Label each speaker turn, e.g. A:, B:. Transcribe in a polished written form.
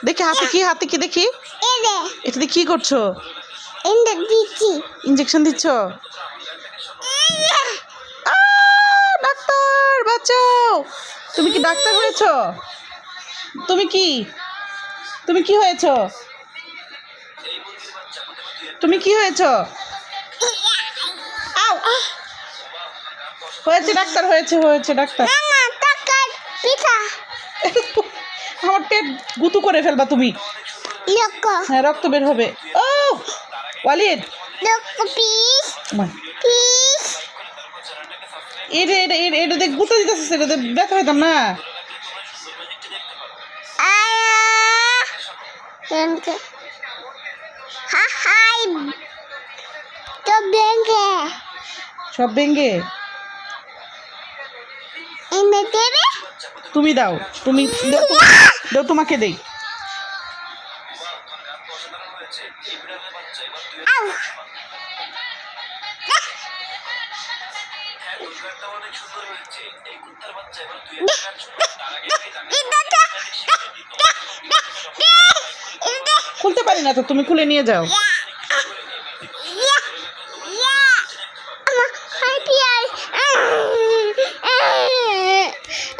A: দেখি হাতে কি দেখি। এটা দিয়ে কি করছো? ইঞ্জেকশন দিচ্ছ? ডাক্তার বাঁচাও! তুমি কি ডাক্তার হয়েছো? তুমি কি হয়েছো? তুমি কি হয়েছো? আউ! হয়েছে ডাক্তার, হয়েছে ডাক্তার। আমার পেট গুতু করে ফেলবা তুমি। হ্যাঁ, রক্ত বের হবে। ও ওয়ালিদ, এটা দেখ গুঁতো দিতেছিস, এটা ব্যথা হইতাম না। সব ভেঙ্গে তুমি দাও, তুমি দাও, তোমাকে দেই। খুলতে পারি না তো, তুমি খুলে নিয়ে যাও।